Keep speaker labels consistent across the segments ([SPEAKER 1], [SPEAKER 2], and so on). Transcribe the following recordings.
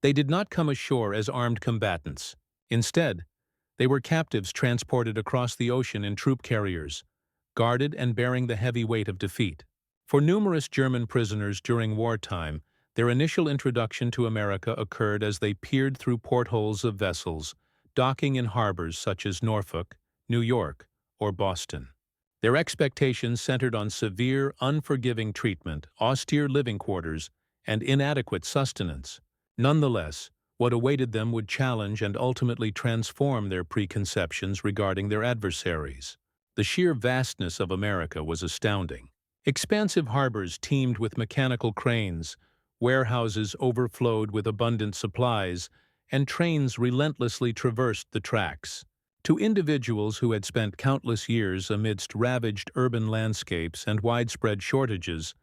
[SPEAKER 1] They did not come ashore as armed combatants. Instead, they were captives transported across the ocean in troop carriers, guarded and bearing the heavy weight of defeat. For numerous German prisoners during wartime, their initial introduction to America occurred as they peered through portholes of vessels, docking in harbors such as Norfolk, New York, or Boston. Their expectations centered on severe, unforgiving treatment, austere living quarters, and inadequate sustenance. Nonetheless, what awaited them would challenge and ultimately transform their preconceptions regarding their adversaries. The sheer vastness of America was astounding. Expansive harbors teemed with mechanical cranes, warehouses overflowed with abundant supplies, and trains relentlessly traversed the tracks. To individuals who had spent countless years amidst ravaged urban landscapes and widespread shortages,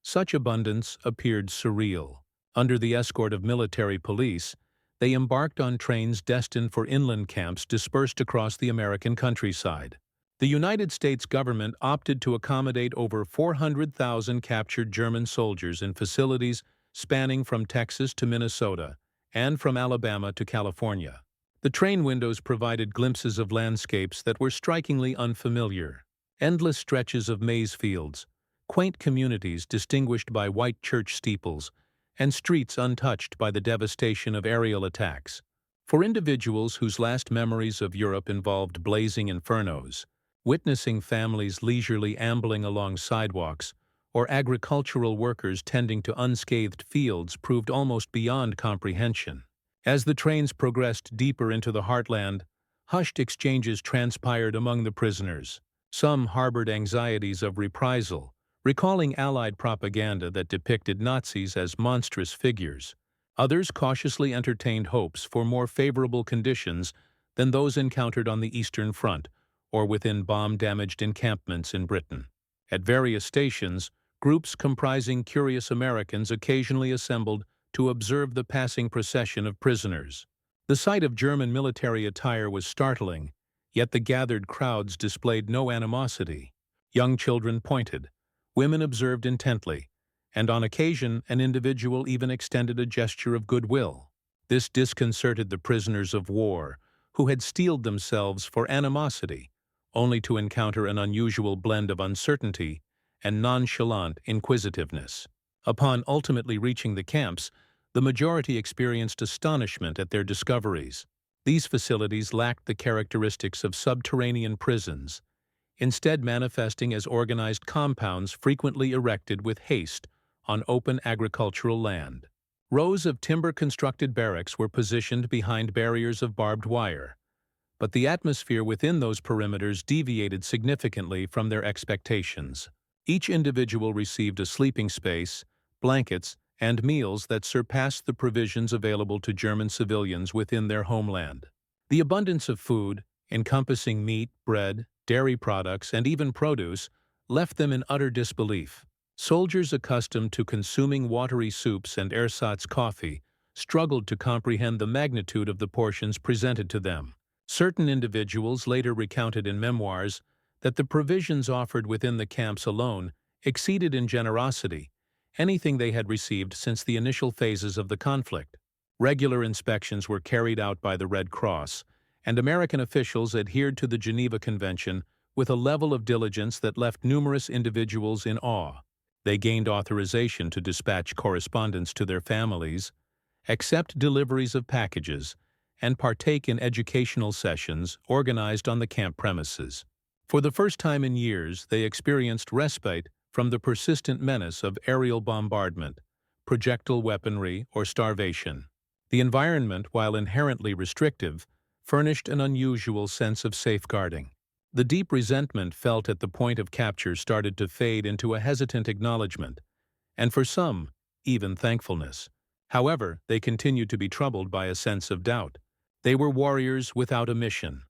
[SPEAKER 1] such abundance appeared surreal. Under the escort of military police, they embarked on trains destined for inland camps dispersed across the American countryside. The United States government opted to accommodate over 400,000 captured German soldiers in facilities spanning from Texas to Minnesota and from Alabama to California. The train windows provided glimpses of landscapes that were strikingly unfamiliar. Endless stretches of maize fields, quaint communities distinguished by white church steeples, and streets untouched by the devastation of aerial attacks. For individuals whose last memories of Europe involved blazing infernos, witnessing families leisurely ambling along sidewalks, or agricultural workers tending to unscathed fields proved almost beyond comprehension. As the trains progressed deeper into the heartland, hushed exchanges transpired among the prisoners. Some harbored anxieties of reprisal, recalling Allied propaganda that depicted Nazis as monstrous figures. Others cautiously entertained hopes for more favorable conditions than those encountered on the Eastern Front or within bomb-damaged encampments in Britain. At various stations, groups comprising curious Americans occasionally assembled to observe the passing procession of prisoners. The sight of German military attire was startling, yet the gathered crowds displayed no animosity. Young children pointed, women observed intently, and on occasion an individual even extended a gesture of goodwill. This disconcerted the prisoners of war, who had steeled themselves for animosity, only to encounter an unusual blend of uncertainty and nonchalant inquisitiveness. Upon ultimately reaching the camps, the majority experienced astonishment at their discoveries. These facilities lacked the characteristics of subterranean prisons, instead manifesting as organized compounds frequently erected with haste on open agricultural land. Rows of timber-constructed barracks were positioned behind barriers of barbed wire, but the atmosphere within those perimeters deviated significantly from their expectations. Each individual received a sleeping space, blankets, and meals that surpassed the provisions available to German civilians within their homeland. The abundance of food, encompassing meat, bread, dairy products, and even produce, left them in utter disbelief. Soldiers accustomed to consuming watery soups and ersatz coffee struggled to comprehend the magnitude of the portions presented to them. Certain individuals later recounted in memoirs that the provisions offered within the camps alone exceeded in generosity anything they had received since the initial phases of the conflict. Regular inspections were carried out by the Red Cross, and American officials adhered to the Geneva Convention with a level of diligence that left numerous individuals in awe. They gained authorization to dispatch correspondence to their families, accept deliveries of packages, and partake in educational sessions organized on the camp premises. For the first time in years, they experienced respite from the persistent menace of aerial bombardment, projectile weaponry, or starvation. The environment, while inherently restrictive, furnished an unusual sense of safeguarding. The deep resentment felt at the point of capture started to fade into a hesitant acknowledgement, and for some, even thankfulness. However, they continued to be troubled by a sense of doubt. They were warriors without a mission,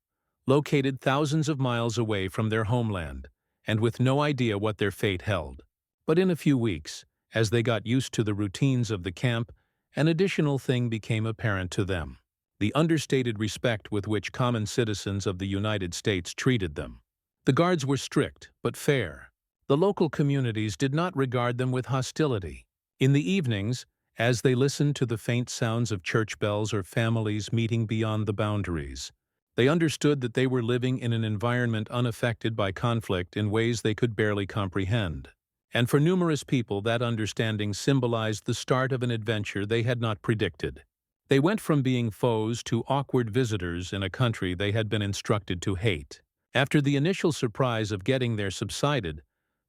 [SPEAKER 1] located thousands of miles away from their homeland, and with no idea what their fate held. But in a few weeks, as they got used to the routines of the camp, an additional thing became apparent to them: the understated respect with which common citizens of the United States treated them. The guards were strict but fair. The local communities did not regard them with hostility. In the evenings, as they listened to the faint sounds of church bells or families meeting beyond the boundaries. They understood that they were living in an environment unaffected by conflict in ways they could barely comprehend. And for numerous people, that understanding symbolized the start of an adventure they had not predicted. They went from being foes to awkward visitors in a country they had been instructed to hate. After the initial surprise of getting there subsided,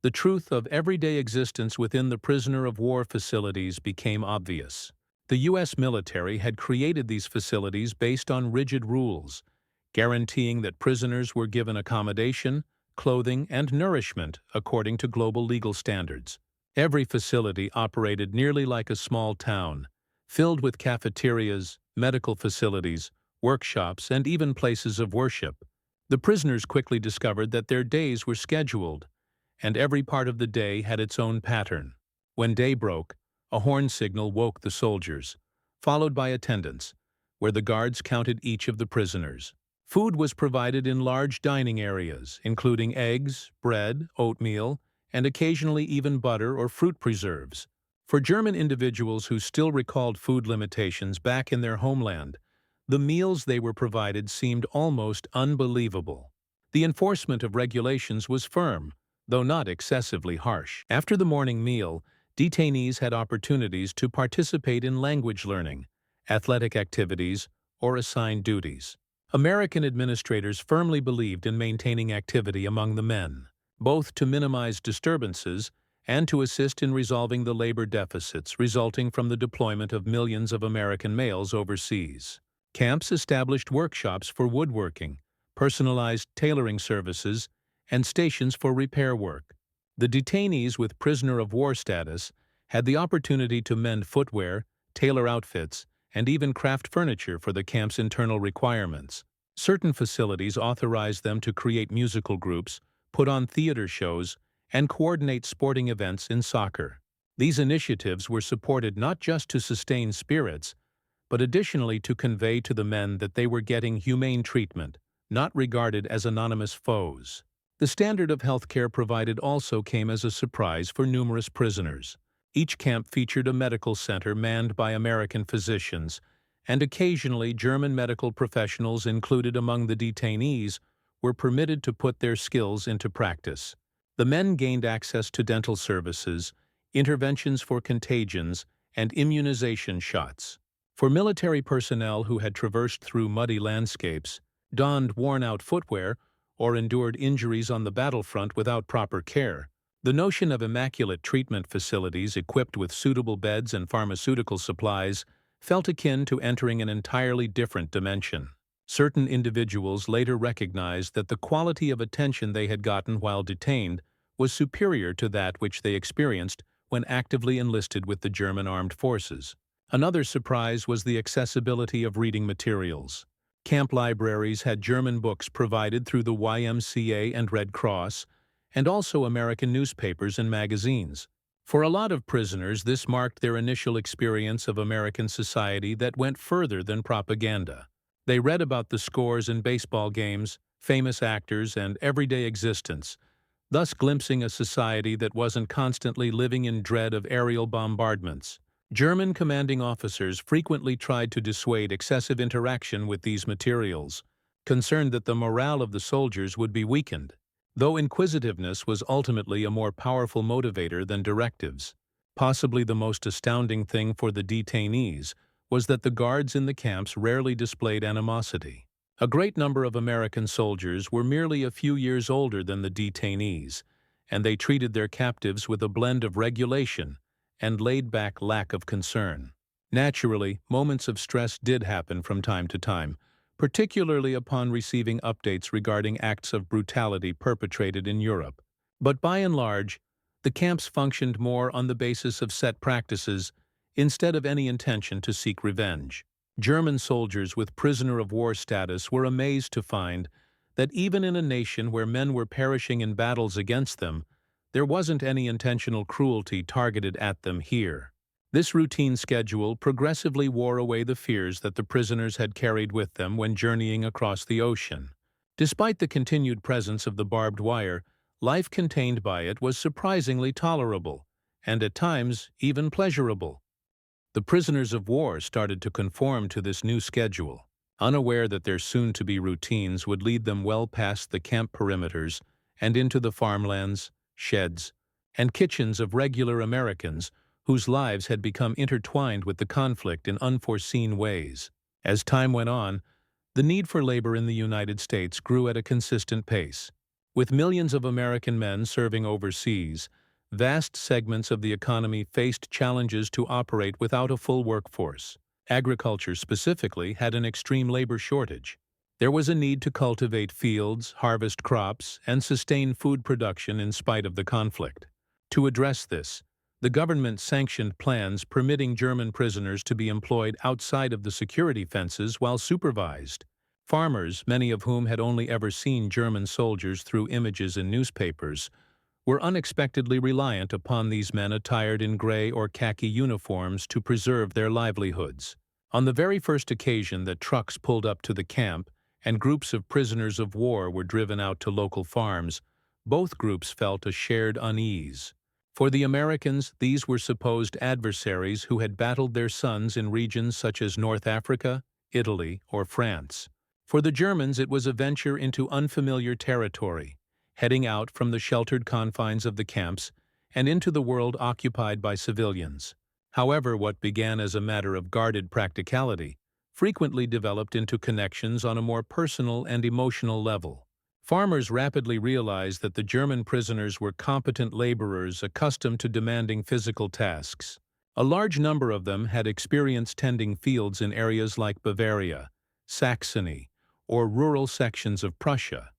[SPEAKER 1] the truth of everyday existence within the prisoner of war facilities became obvious. The U.S. military had created these facilities based on rigid rules, guaranteeing that prisoners were given accommodation, clothing, and nourishment according to global legal standards. Every facility operated nearly like a small town, filled with cafeterias, medical facilities, workshops, and even places of worship. The prisoners quickly discovered that their days were scheduled, and every part of the day had its own pattern. When day broke, a horn signal woke the soldiers, followed by attendants, where the guards counted each of the prisoners. Food was provided in large dining areas, including eggs, bread, oatmeal, and occasionally even butter or fruit preserves. For German individuals who still recalled food limitations back in their homeland, the meals they were provided seemed almost unbelievable. The enforcement of regulations was firm, though not excessively harsh. After the morning meal, detainees had opportunities to participate in language learning, athletic activities, or assigned duties. American administrators firmly believed in maintaining activity among the men, both to minimize disturbances and to assist in resolving the labor deficits resulting from the deployment of millions of American males overseas. Camps established workshops for woodworking, personalized tailoring services, and stations for repair work. The detainees with prisoner of war status had the opportunity to mend footwear, tailor outfits, and even craft furniture for the camp's internal requirements. Certain facilities authorized them to create musical groups, put on theater shows, and coordinate sporting events in soccer. These initiatives were supported not just to sustain spirits, but additionally to convey to the men that they were getting humane treatment, not regarded as anonymous foes. The standard of health care provided also came as a surprise for numerous prisoners. Each camp featured a medical center manned by American physicians, and occasionally German medical professionals included among the detainees were permitted to put their skills into practice. The men gained access to dental services, interventions for contagions, and immunization shots. For military personnel who had traversed through muddy landscapes, donned worn-out footwear, or endured injuries on the battlefront without proper care, the notion of immaculate treatment facilities equipped with suitable beds and pharmaceutical supplies felt akin to entering an entirely different dimension. Certain individuals later recognized that the quality of attention they had gotten while detained was superior to that which they experienced when actively enlisted with the German armed forces. Another surprise was the accessibility of reading materials. Camp libraries had German books provided through the YMCA and Red Cross, and also American newspapers and magazines. For a lot of prisoners, this marked their initial experience of American society that went further than propaganda. They read about the scores in baseball games, famous actors, and everyday existence, thus glimpsing a society that wasn't constantly living in dread of aerial bombardments. German commanding officers frequently tried to dissuade excessive interaction with these materials, concerned that the morale of the soldiers would be weakened, though inquisitiveness was ultimately a more powerful motivator than directives. Possibly the most astounding thing for the detainees was that the guards in the camps rarely displayed animosity. A great number of American soldiers were merely a few years older than the detainees, and they treated their captives with a blend of regulation and laid-back lack of concern. Naturally, moments of stress did happen from time to time, particularly upon receiving updates regarding acts of brutality perpetrated in Europe. But by and large, the camps functioned more on the basis of set practices instead of any intention to seek revenge. German soldiers with prisoner of war status were amazed to find that even in a nation where men were perishing in battles against them, there wasn't any intentional cruelty targeted at them here. This routine schedule progressively wore away the fears that the prisoners had carried with them when journeying across the ocean. Despite the continued presence of the barbed wire, life contained by it was surprisingly tolerable, and at times even pleasurable. The prisoners of war started to conform to this new schedule, unaware that their soon-to-be routines would lead them well past the camp perimeters and into the farmlands, sheds, and kitchens of regular Americans whose lives had become intertwined with the conflict in unforeseen ways. As time went on, the need for labor in the United States grew at a consistent pace. With millions of American men serving overseas, vast segments of the economy faced challenges to operate without a full workforce. Agriculture specifically had an extreme labor shortage. There was a need to cultivate fields, harvest crops, and sustain food production in spite of the conflict. To address this, the government sanctioned plans permitting German prisoners to be employed outside of the security fences while supervised. Farmers, many of whom had only ever seen German soldiers through images in newspapers, were unexpectedly reliant upon these men attired in gray or khaki uniforms to preserve their livelihoods. On the very first occasion that trucks pulled up to the camp and groups of prisoners of war were driven out to local farms, both groups felt a shared unease. For the Americans, these were supposed adversaries who had battled their sons in regions such as North Africa, Italy, or France. For the Germans, it was a venture into unfamiliar territory, heading out from the sheltered confines of the camps and into the world occupied by civilians. However, what began as a matter of guarded practicality frequently developed into connections on a more personal and emotional level. Farmers rapidly realized that the German prisoners were competent laborers accustomed to demanding physical tasks. A large number of them had experience tending fields in areas like Bavaria, Saxony, or rural sections of Prussia,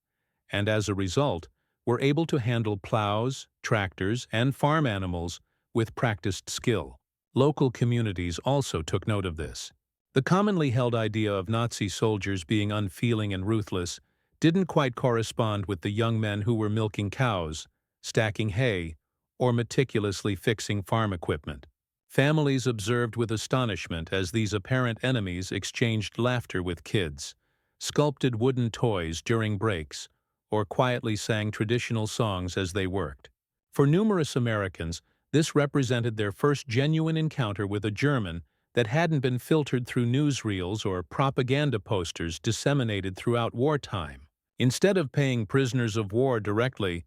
[SPEAKER 1] and as a result, were able to handle plows, tractors, and farm animals with practiced skill. Local communities also took note of this. The commonly held idea of Nazi soldiers being unfeeling and ruthless didn't quite correspond with the young men who were milking cows, stacking hay, or meticulously fixing farm equipment. Families observed with astonishment as these apparent enemies exchanged laughter with kids, sculpted wooden toys during breaks, or quietly sang traditional songs as they worked. For numerous Americans, this represented their first genuine encounter with a German that hadn't been filtered through newsreels or propaganda posters disseminated throughout wartime. Instead of paying prisoners of war directly,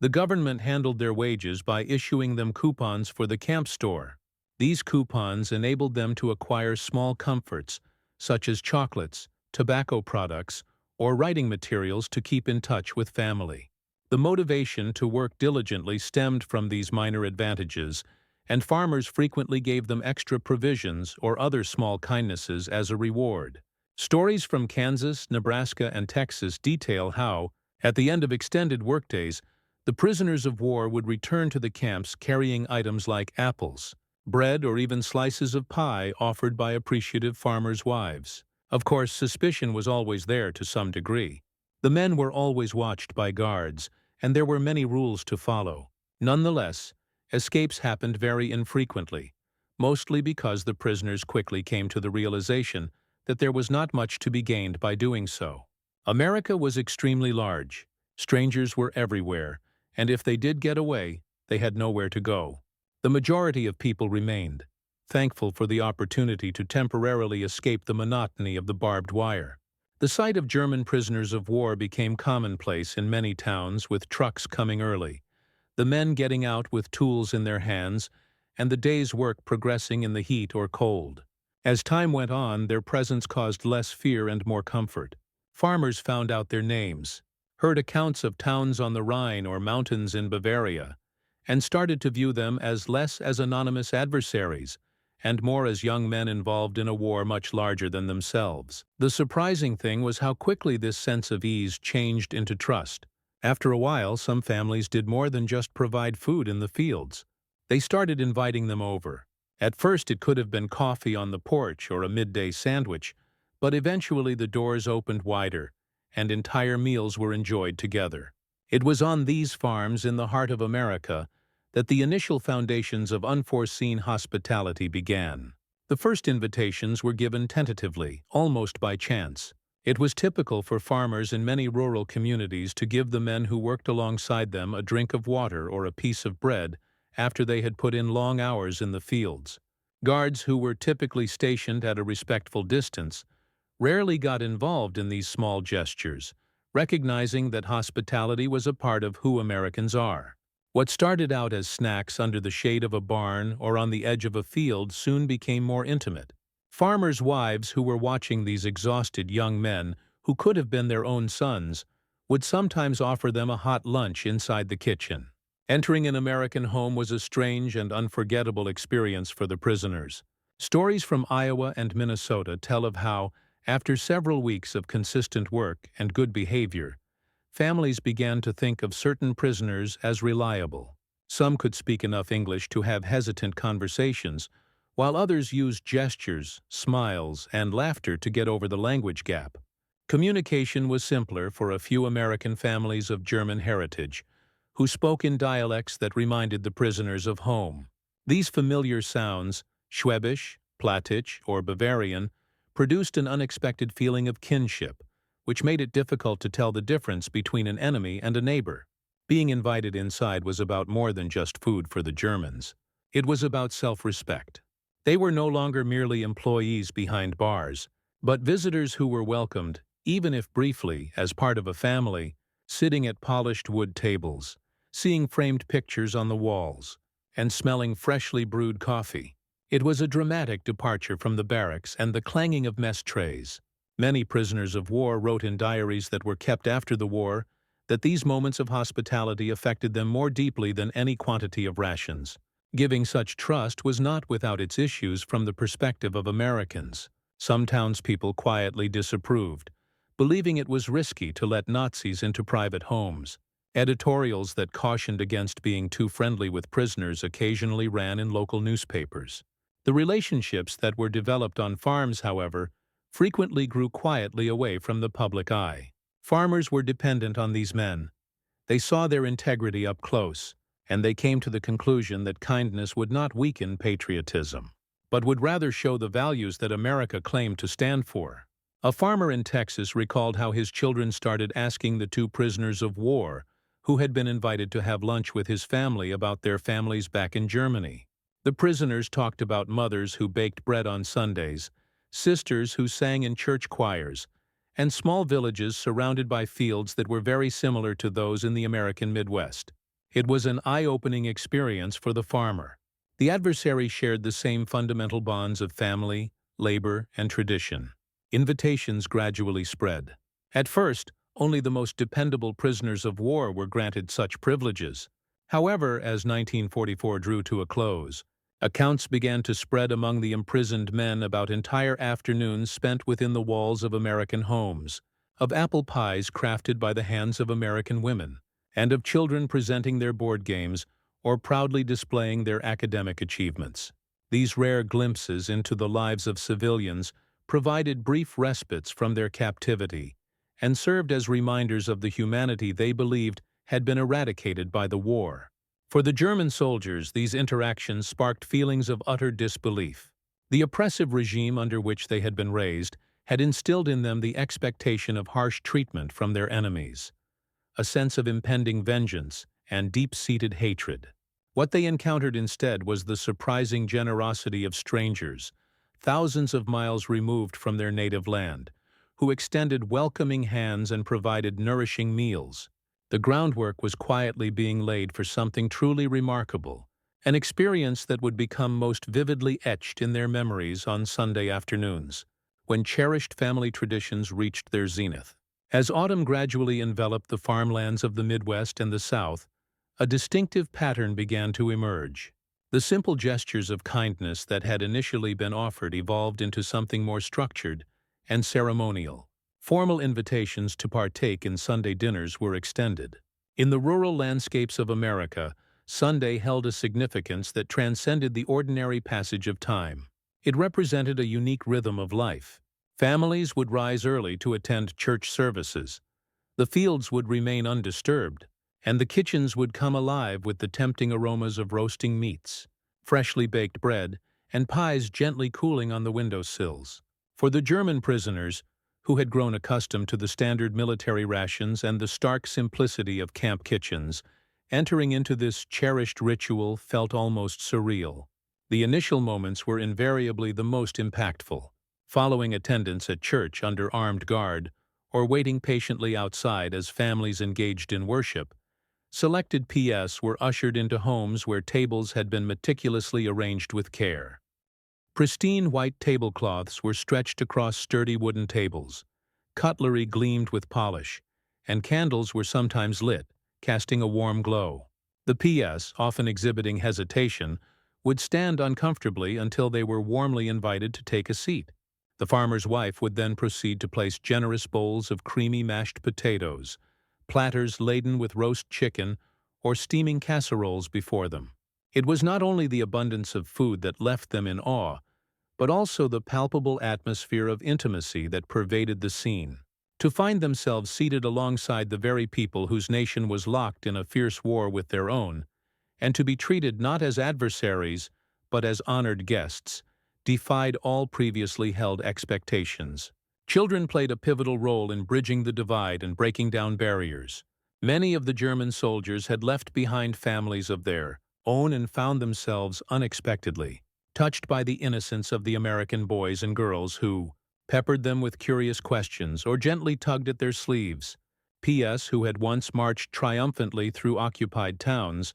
[SPEAKER 1] the government handled their wages by issuing them coupons for the camp store. These coupons enabled them to acquire small comforts, such as chocolates, tobacco products, or writing materials to keep in touch with family. The motivation to work diligently stemmed from these minor advantages, and farmers frequently gave them extra provisions or other small kindnesses as a reward. Stories from Kansas, Nebraska, and Texas detail how, at the end of extended workdays, the prisoners of war would return to the camps carrying items like apples, bread, or even slices of pie offered by appreciative farmers' wives. Of course, suspicion was always there to some degree. The men were always watched by guards, and there were many rules to follow. Nonetheless, escapes happened very infrequently, mostly because the prisoners quickly came to the realization that there was not much to be gained by doing so. America was extremely large, strangers were everywhere, and if they did get away, they had nowhere to go. The majority of people remained, thankful for the opportunity to temporarily escape the monotony of the barbed wire. The sight of German prisoners of war became commonplace in many towns, with trucks coming early, the men getting out with tools in their hands, and the day's work progressing in the heat or cold. As time went on, their presence caused less fear and more comfort. Farmers found out their names, heard accounts of towns on the Rhine or mountains in Bavaria, and started to view them as less as anonymous adversaries, and more as young men involved in a war much larger than themselves. The surprising thing was how quickly this sense of ease changed into trust. After a while, some families did more than just provide food in the fields. They started inviting them over. At first, it could have been coffee on the porch or a midday sandwich, but eventually the doors opened wider, and entire meals were enjoyed together. It was on these farms in the heart of America that the initial foundations of unforeseen hospitality began. The first invitations were given tentatively, almost by chance. It was typical for farmers in many rural communities to give the men who worked alongside them a drink of water or a piece of bread after they had put in long hours in the fields. Guards who were typically stationed at a respectful distance rarely got involved in these small gestures, recognizing that hospitality was a part of who Americans are. What started out as snacks under the shade of a barn or on the edge of a field soon became more intimate. Farmers' wives who were watching these exhausted young men, who could have been their own sons, would sometimes offer them a hot lunch inside the kitchen. Entering an American home was a strange and unforgettable experience for the prisoners. Stories from Iowa and Minnesota tell of how, after several weeks of consistent work and good behavior, families began to think of certain prisoners as reliable. Some could speak enough English to have hesitant conversations, while others used gestures, smiles, and laughter to get over the language gap. Communication was simpler for a few American families of German heritage, who spoke in dialects that reminded the prisoners of home. These familiar sounds, Schwäbisch, Plattdeutsch, or Bavarian, produced an unexpected feeling of kinship, which made it difficult to tell the difference between an enemy and a neighbor. Being invited inside was about more than just food for the Germans. It was about self-respect. They were no longer merely employees behind bars, but visitors who were welcomed, even if briefly, as part of a family, sitting at polished wood tables, seeing framed pictures on the walls, and smelling freshly brewed coffee. It was a dramatic departure from the barracks and the clanging of mess trays. Many prisoners of war wrote in diaries that were kept after the war that these moments of hospitality affected them more deeply than any quantity of rations. Giving such trust was not without its issues from the perspective of Americans. Some townspeople quietly disapproved, believing it was risky to let Nazis into private homes. Editorials that cautioned against being too friendly with prisoners occasionally ran in local newspapers. The relationships that were developed on farms, however, frequently grew quietly away from the public eye. Farmers were dependent on these men. They saw their integrity up close, and they came to the conclusion that kindness would not weaken patriotism, but would rather show the values that America claimed to stand for. A farmer in Texas recalled how his children started asking the two prisoners of war who had been invited to have lunch with his family about their families back in Germany. The prisoners talked about mothers who baked bread on Sundays, sisters who sang in church choirs, and small villages surrounded by fields that were very similar to those in the American Midwest. It was an eye-opening experience for the farmer. The adversary shared the same fundamental bonds of family, labor, and tradition. Invitations gradually spread. At first, only the most dependable prisoners of war were granted such privileges. However, as 1944 drew to a close, accounts began to spread among the imprisoned men about entire afternoons spent within the walls of American homes, of apple pies crafted by the hands of American women, and of children presenting their board games or proudly displaying their academic achievements. These rare glimpses into the lives of civilians provided brief respites from their captivity and served as reminders of the humanity they believed had been eradicated by the war. For the German soldiers, these interactions sparked feelings of utter disbelief. The oppressive regime under which they had been raised had instilled in them the expectation of harsh treatment from their enemies, a sense of impending vengeance, and deep-seated hatred. What they encountered instead was the surprising generosity of strangers, thousands of miles removed from their native land, who extended welcoming hands and provided nourishing meals. The groundwork was quietly being laid for something truly remarkable, an experience that would become most vividly etched in their memories on Sunday afternoons, when cherished family traditions reached their zenith. As autumn gradually enveloped the farmlands of the Midwest and the South, a distinctive pattern began to emerge. The simple gestures of kindness that had initially been offered evolved into something more structured and ceremonial. Formal invitations to partake in Sunday dinners were extended. In the rural landscapes of America, Sunday held a significance that transcended the ordinary passage of time. It represented a unique rhythm of life. Families would rise early to attend church services. The fields would remain undisturbed, and the kitchens would come alive with the tempting aromas of roasting meats, freshly baked bread, and pies gently cooling on the windowsills. For the German prisoners, who had grown accustomed to the standard military rations and the stark simplicity of camp kitchens, entering into this cherished ritual felt almost surreal. The initial moments were invariably the most impactful, following attendance at church under armed guard or waiting patiently outside as families engaged in worship. Selected PS were ushered into homes where tables had been meticulously arranged with care. Pristine white tablecloths were stretched across sturdy wooden tables, cutlery gleamed with polish, and candles were sometimes lit, casting a warm glow. The PS, often exhibiting hesitation, would stand uncomfortably until they were warmly invited to take a seat. The farmer's wife would then proceed to place generous bowls of creamy mashed potatoes, platters laden with roast chicken, or steaming casseroles before them. It was not only the abundance of food that left them in awe, but also the palpable atmosphere of intimacy that pervaded the scene. To find themselves seated alongside the very people whose nation was locked in a fierce war with their own, and to be treated not as adversaries, but as honored guests, defied all previously held expectations. Children played a pivotal role in bridging the divide and breaking down barriers. Many of the German soldiers had left behind families of their own and found themselves unexpectedly touched by the innocence of the American boys and girls who peppered them with curious questions or gently tugged at their sleeves. PS, who had once marched triumphantly through occupied towns,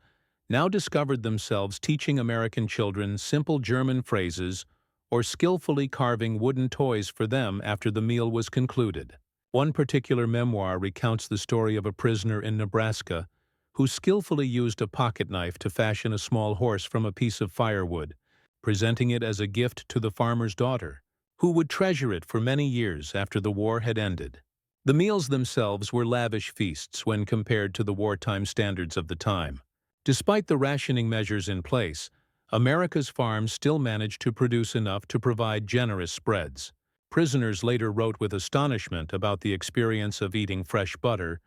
[SPEAKER 1] now discovered themselves teaching American children simple German phrases or skillfully carving wooden toys for them after the meal was concluded. One particular memoir recounts the story of a prisoner in Nebraska who skillfully used a pocket knife to fashion a small horse from a piece of firewood, presenting it as a gift to the farmer's daughter, who would treasure it for many years after the war had ended. The meals themselves were lavish feasts when compared to the wartime standards of the time. Despite the rationing measures in place, America's farms still managed to produce enough to provide generous spreads. Prisoners later wrote with astonishment about the experience of eating fresh butter,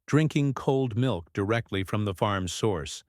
[SPEAKER 1] drinking cold milk directly from the farm's source,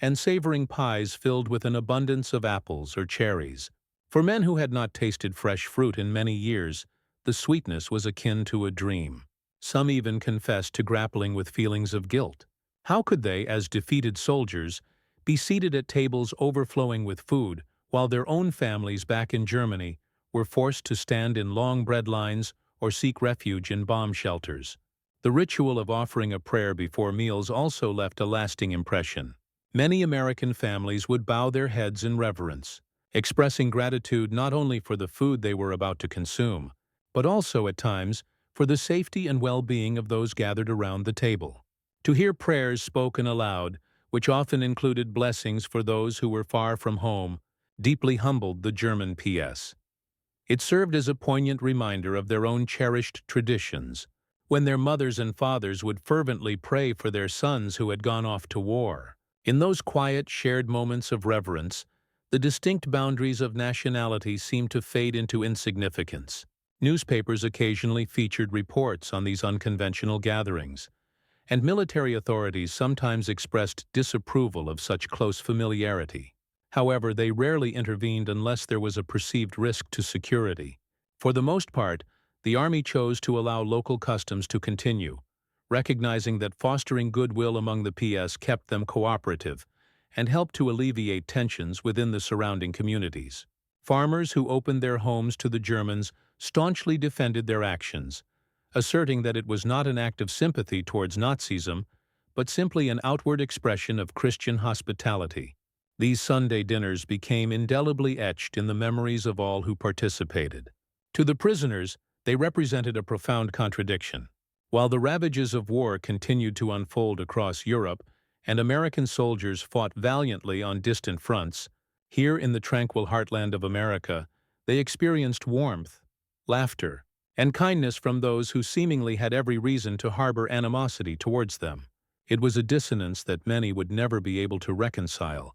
[SPEAKER 1] and savoring pies filled with an abundance of apples or cherries. For men who had not tasted fresh fruit in many years, the sweetness was akin to a dream. Some even confessed to grappling with feelings of guilt. How could they, as defeated soldiers, be seated at tables overflowing with food, while their own families back in Germany were forced to stand in long bread lines or seek refuge in bomb shelters? The ritual of offering a prayer before meals also left a lasting impression. Many American families would bow their heads in reverence, expressing gratitude not only for the food they were about to consume, but also, at times, for the safety and well-being of those gathered around the table. To hear prayers spoken aloud, which often included blessings for those who were far from home, deeply humbled the German PS. It served as a poignant reminder of their own cherished traditions, when their mothers and fathers would fervently pray for their sons who had gone off to war. In those quiet, shared moments of reverence, the distinct boundaries of nationality seemed to fade into insignificance. Newspapers occasionally featured reports on these unconventional gatherings, and military authorities sometimes expressed disapproval of such close familiarity. However, they rarely intervened unless there was a perceived risk to security. For the most part, the Army chose to allow local customs to continue, recognizing that fostering goodwill among the PS kept them cooperative and helped to alleviate tensions within the surrounding communities. Farmers who opened their homes to the Germans staunchly defended their actions, asserting that it was not an act of sympathy towards Nazism, but simply an outward expression of Christian hospitality. These Sunday dinners became indelibly etched in the memories of all who participated. To the prisoners, they represented a profound contradiction. While the ravages of war continued to unfold across Europe and American soldiers fought valiantly on distant fronts, here in the tranquil heartland of America, they experienced warmth, laughter, and kindness from those who seemingly had every reason to harbor animosity towards them. It was a dissonance that many would never be able to reconcile,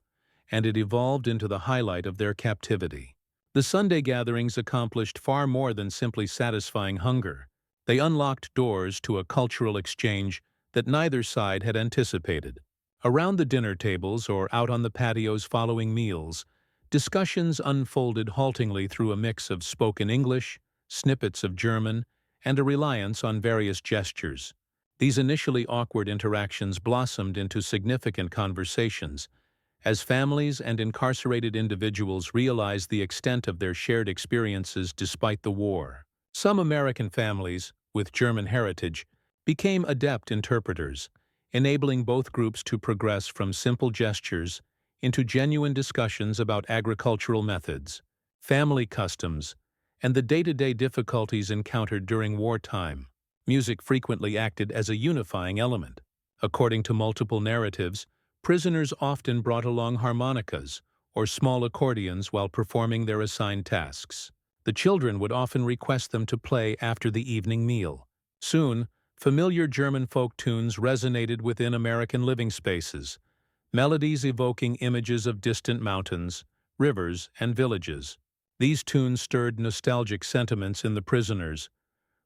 [SPEAKER 1] and it evolved into the highlight of their captivity. The Sunday gatherings accomplished far more than simply satisfying hunger. They unlocked doors to a cultural exchange that neither side had anticipated. Around the dinner tables or out on the patios following meals, discussions unfolded haltingly through a mix of spoken English, snippets of German, and a reliance on various gestures. These initially awkward interactions blossomed into significant conversations, as families and incarcerated individuals realized the extent of their shared experiences despite the war. Some American families, with German heritage, became adept interpreters, enabling both groups to progress from simple gestures into genuine discussions about agricultural methods, family customs, and the day-to-day difficulties encountered during wartime. Music frequently acted as a unifying element. According to multiple narratives, prisoners often brought along harmonicas or small accordions while performing their assigned tasks. The children would often request them to play after the evening meal. Soon, familiar German folk tunes resonated within American living spaces, melodies evoking images of distant mountains, rivers, and villages. These tunes stirred nostalgic sentiments in the prisoners,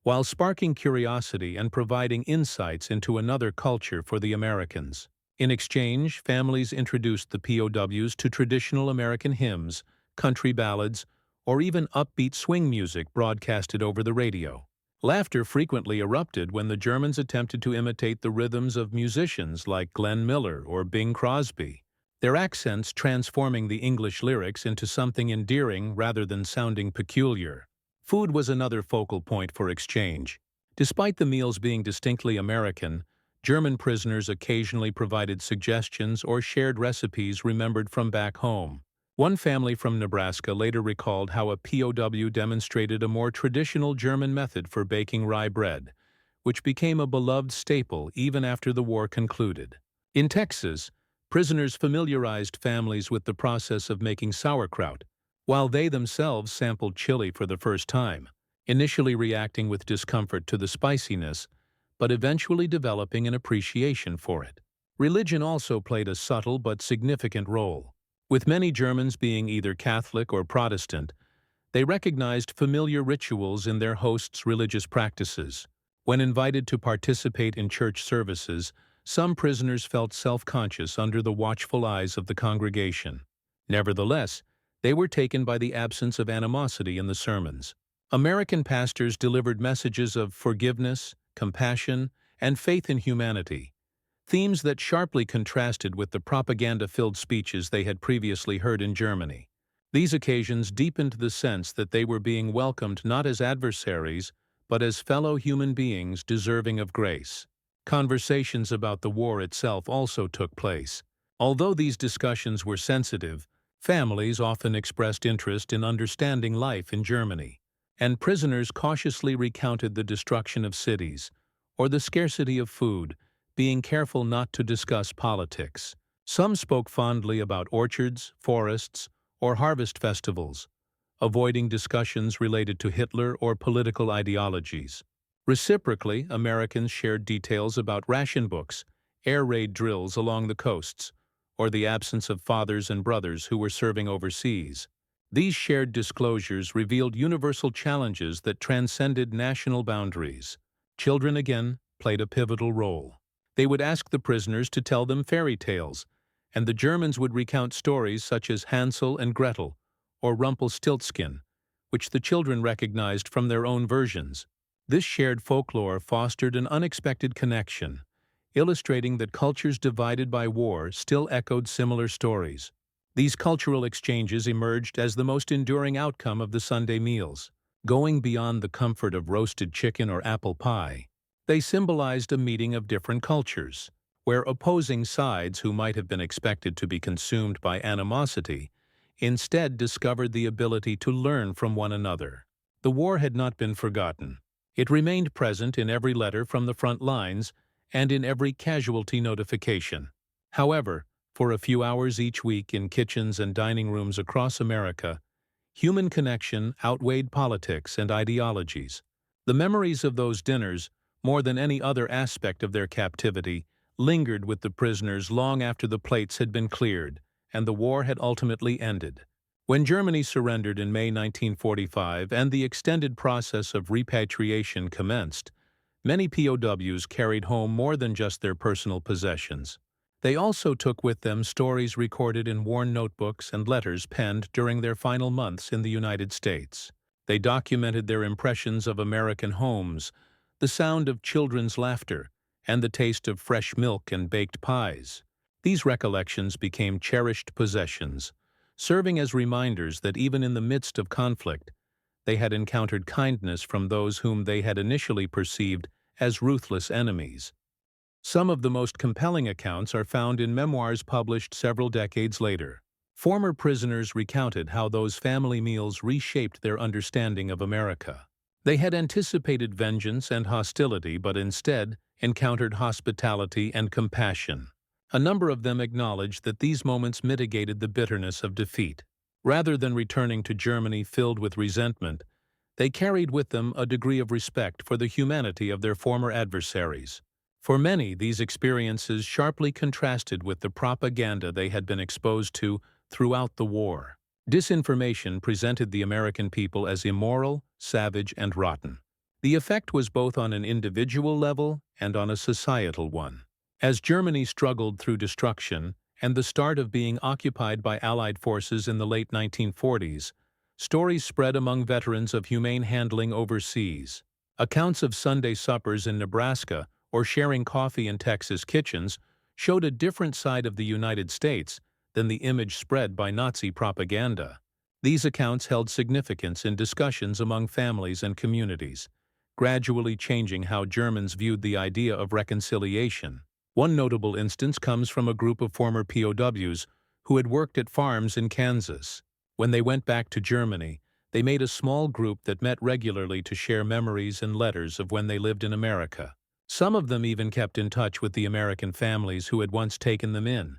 [SPEAKER 1] while sparking curiosity and providing insights into another culture for the Americans. In exchange, families introduced the POWs to traditional American hymns, country ballads, or even upbeat swing music broadcasted over the radio. Laughter frequently erupted when the Germans attempted to imitate the rhythms of musicians like Glenn Miller or Bing Crosby, their accents transforming the English lyrics into something endearing rather than sounding peculiar. Food was another focal point for exchange. Despite the meals being distinctly American, German prisoners occasionally provided suggestions or shared recipes remembered from back home. One family from Nebraska later recalled how a POW demonstrated a more traditional German method for baking rye bread, which became a beloved staple even after the war concluded. In Texas, prisoners familiarized families with the process of making sauerkraut, while they themselves sampled chili for the first time, initially reacting with discomfort to the spiciness, but eventually developing an appreciation for it. Religion also played a subtle but significant role. With many Germans being either Catholic or Protestant, they recognized familiar rituals in their hosts' religious practices. When invited to participate in church services, some prisoners felt self-conscious under the watchful eyes of the congregation. Nevertheless, they were taken by the absence of animosity in the sermons. American pastors delivered messages of forgiveness, compassion, and faith in humanity, themes that sharply contrasted with the propaganda-filled speeches they had previously heard in Germany. These occasions deepened the sense that they were being welcomed not as adversaries, but as fellow human beings deserving of grace. Conversations about the war itself also took place. Although these discussions were sensitive, families often expressed interest in understanding life in Germany, and prisoners cautiously recounted the destruction of cities or the scarcity of food, being careful not to discuss politics. Some spoke fondly about orchards, forests, or harvest festivals, avoiding discussions related to Hitler or political ideologies. Reciprocally, Americans shared details about ration books, air raid drills along the coasts, or the absence of fathers and brothers who were serving overseas. These shared disclosures revealed universal challenges that transcended national boundaries. Children, again, played a pivotal role. They would ask the prisoners to tell them fairy tales, and the Germans would recount stories such as Hansel and Gretel or Rumpelstiltskin, which the children recognized from their own versions. This shared folklore fostered an unexpected connection, illustrating that cultures divided by war still echoed similar stories. These cultural exchanges emerged as the most enduring outcome of the Sunday meals. Going beyond the comfort of roasted chicken or apple pie, they symbolized a meeting of different cultures, where opposing sides who might have been expected to be consumed by animosity instead discovered the ability to learn from one another. The war had not been forgotten. It remained present in every letter from the front lines and in every casualty notification. However, for a few hours each week in kitchens and dining rooms across America, human connection outweighed politics and ideologies. The memories of those dinners, more than any other aspect of their captivity, lingered with the prisoners long after the plates had been cleared and the war had ultimately ended. When Germany surrendered in May 1945 and the extended process of repatriation commenced, many POWs carried home more than just their personal possessions. They also took with them stories recorded in worn notebooks and letters penned during their final months in the United States. They documented their impressions of American homes, the sound of children's laughter, and the taste of fresh milk and baked pies. These recollections became cherished possessions, serving as reminders that even in the midst of conflict, they had encountered kindness from those whom they had initially perceived as ruthless enemies. Some of the most compelling accounts are found in memoirs published several decades later. Former prisoners recounted how those family meals reshaped their understanding of America. They had anticipated vengeance and hostility but instead encountered hospitality and compassion. A number of them acknowledged that these moments mitigated the bitterness of defeat. Rather than returning to Germany filled with resentment, they carried with them a degree of respect for the humanity of their former adversaries. For many, these experiences sharply contrasted with the propaganda they had been exposed to throughout the war. Disinformation presented the American people as immoral, savage, and rotten. The effect was both on an individual level and on a societal one. As Germany struggled through destruction and the start of being occupied by Allied forces in the late 1940s, stories spread among veterans of humane handling overseas. Accounts of Sunday suppers in Nebraska or sharing coffee in Texas kitchens showed a different side of the United States than the image spread by Nazi propaganda. These accounts held significance in discussions among families and communities, gradually changing how Germans viewed the idea of reconciliation. One notable instance comes from a group of former POWs who had worked at farms in Kansas. When they went back to Germany, they made a small group that met regularly to share memories and letters of when they lived in America. Some of them even kept in touch with the American families who had once taken them in,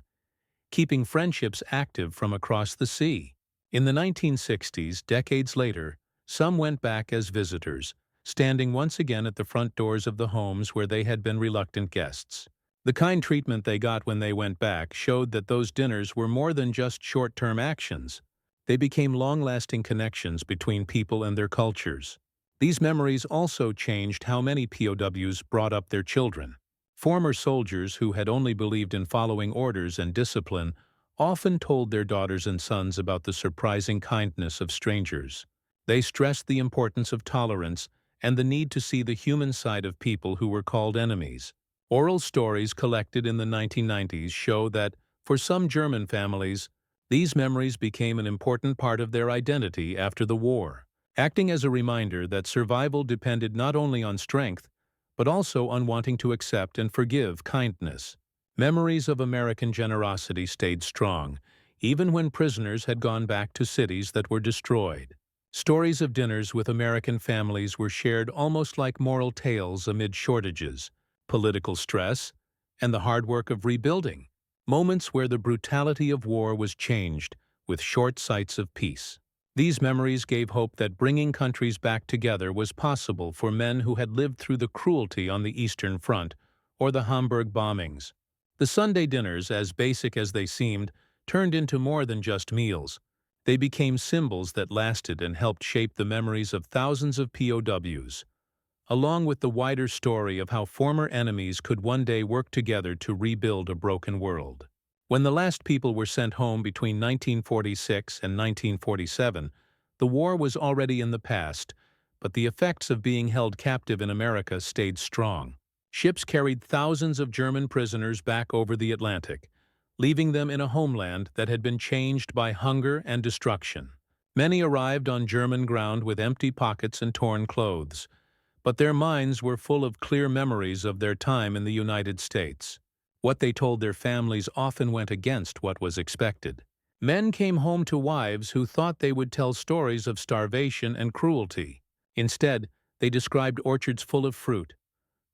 [SPEAKER 1] keeping friendships active from across the sea. In the 1960s, decades later, some went back as visitors, standing once again at the front doors of the homes where they had been reluctant guests. The kind treatment they got when they went back showed that those dinners were more than just short-term actions. They became long-lasting connections between people and their cultures. These memories also changed how many POWs brought up their children. Former soldiers who had only believed in following orders and discipline often told their daughters and sons about the surprising kindness of strangers. They stressed the importance of tolerance and the need to see the human side of people who were called enemies. Oral stories collected in the 1990s show that, for some German families, these memories became an important part of their identity after the war, acting as a reminder that survival depended not only on strength, but also on wanting to accept and forgive kindness. Memories of American generosity stayed strong, even when prisoners had gone back to cities that were destroyed. Stories of dinners with American families were shared almost like moral tales amid shortages, political stress, and the hard work of rebuilding, moments where the brutality of war was changed with short sights of peace. These memories gave hope that bringing countries back together was possible for men who had lived through the cruelty on the Eastern Front or the Hamburg bombings. The Sunday dinners, as basic as they seemed, turned into more than just meals. They became symbols that lasted and helped shape the memories of thousands of POWs, along with the wider story of how former enemies could one day work together to rebuild a broken world. When the last people were sent home between 1946 and 1947, the war was already in the past, but the effects of being held captive in America stayed strong. Ships carried thousands of German prisoners back over the Atlantic, leaving them in a homeland that had been changed by hunger and destruction. Many arrived on German ground with empty pockets and torn clothes, but their minds were full of clear memories of their time in the United States. What they told their families often went against what was expected. Men came home to wives who thought they would tell stories of starvation and cruelty. Instead, they described orchards full of fruit,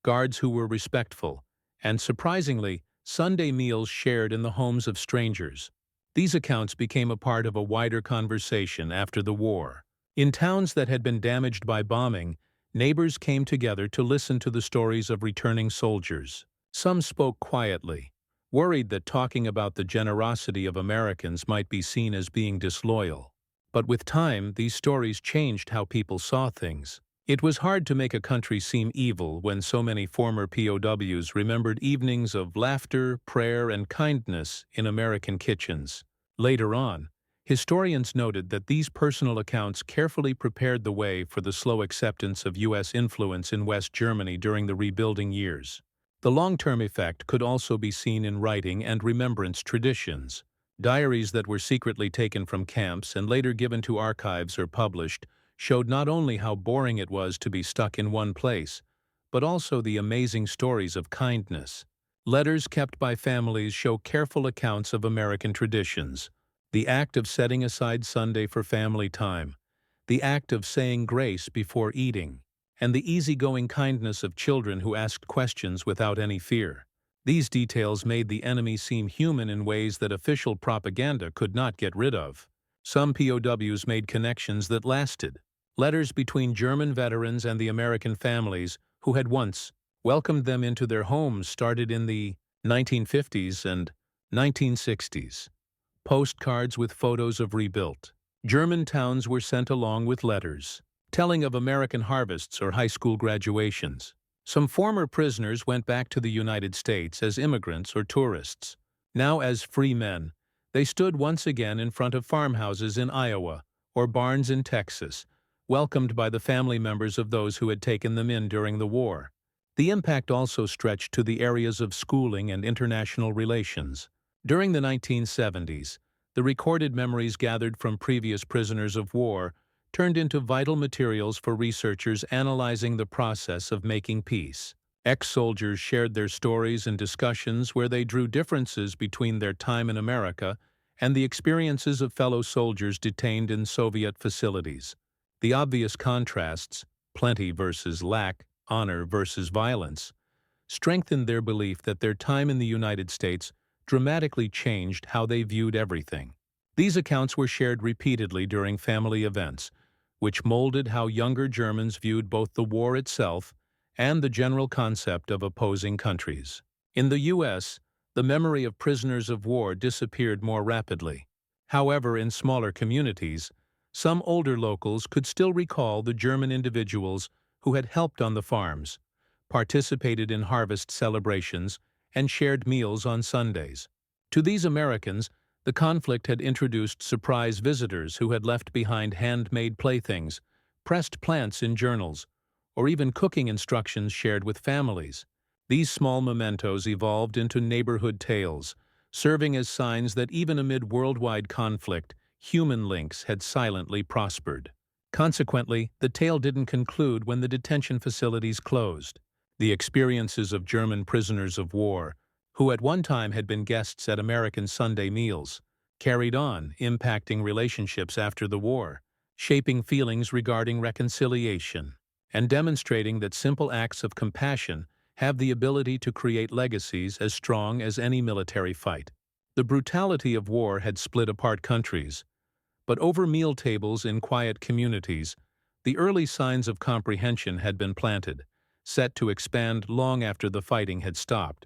[SPEAKER 1] guards who were respectful, and, surprisingly, Sunday meals shared in the homes of strangers. These accounts became a part of a wider conversation after the war. In towns that had been damaged by bombing, neighbors came together to listen to the stories of returning soldiers. Some spoke quietly, worried that talking about the generosity of Americans might be seen as being disloyal. But with time, these stories changed how people saw things. It was hard to make a country seem evil when so many former POWs remembered evenings of laughter, prayer, and kindness in American kitchens. Later on, historians noted that these personal accounts carefully prepared the way for the slow acceptance of U.S. influence in West Germany during the rebuilding years. The long-term effect could also be seen in writing and remembrance traditions. Diaries that were secretly taken from camps and later given to archives or published showed not only how boring it was to be stuck in one place, but also the amazing stories of kindness. Letters kept by families show careful accounts of American traditions. The act of setting aside Sunday for family time, the act of saying grace before eating, and the easygoing kindness of children who asked questions without any fear. These details made the enemy seem human in ways that official propaganda could not get rid of. Some POWs made connections that lasted. Letters between German veterans and the American families who had once welcomed them into their homes started in the 1950s and 1960s. Postcards with photos of rebuilt German towns were sent along with letters, telling of American harvests or high school graduations. Some former prisoners went back to the United States as immigrants or tourists. Now as free men, they stood once again in front of farmhouses in Iowa or barns in Texas, welcomed by the family members of those who had taken them in during the war. The impact also stretched to the areas of schooling and international relations. During the 1970s, the recorded memories gathered from previous prisoners of war turned into vital materials for researchers analyzing the process of making peace. Ex-soldiers shared their stories and discussions where they drew differences between their time in America and the experiences of fellow soldiers detained in Soviet facilities. The obvious contrasts, plenty versus lack, honor versus violence, strengthened their belief that their time in the United States dramatically changed how they viewed everything. These accounts were shared repeatedly during family events, which molded how younger Germans viewed both the war itself and the general concept of opposing countries. In the U.S., the memory of prisoners of war disappeared more rapidly. However, in smaller communities, some older locals could still recall the German individuals who had helped on the farms, participated in harvest celebrations, and shared meals on Sundays. To these Americans, the conflict had introduced surprise visitors who had left behind handmade playthings, pressed plants in journals, or even cooking instructions shared with families. These small mementos evolved into neighborhood tales, serving as signs that even amid worldwide conflict, human links had silently prospered. Consequently, the tale didn't conclude when the detention facilities closed. The experiences of German prisoners of war, who at one time had been guests at American Sunday meals, carried on, impacting relationships after the war, shaping feelings regarding reconciliation, and demonstrating that simple acts of compassion have the ability to create legacies as strong as any military fight. The brutality of war had split apart countries, but over meal tables in quiet communities, the early signs of comprehension had been planted, set to expand long after the fighting had stopped.